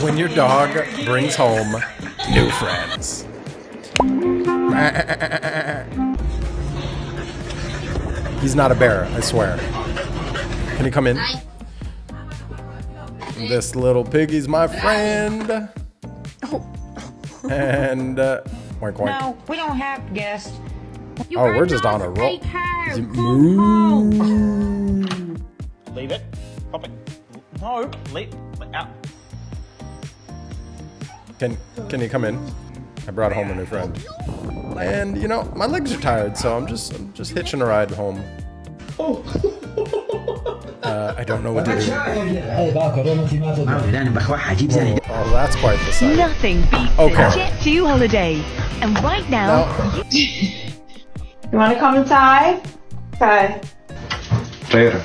When your dog brings home new friends. He's not a bear, I swear. Can he come in? This little piggy's my friend. And oink oink. No, we don't have guests. Oh, we're just on a roll. Is it Leave it. Pop it. No, leave out. Can you come in? I brought home a new friend. And you know, my legs are tired, so I'm just hitching a ride home. I don't know what to do. Oh, that's quite the sight. Nothing beats a Jet2 holiday. And right now... You want to come inside? Okay. Later.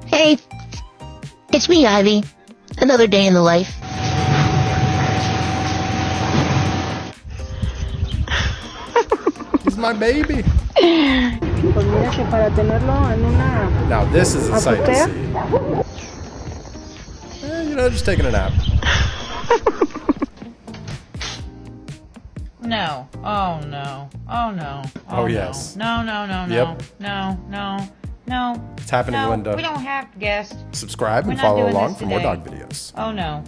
Hey, it's me, Ivy. Another day in the life. He's my baby. Now this is a sight to see. You know, just taking a nap. No. Oh no. Oh no. Oh yes. No. No. Yep. No. No. It's happening, No, Linda. we don't have guests. Subscribe and We're not follow doing along this for more today. dog videos. Oh no.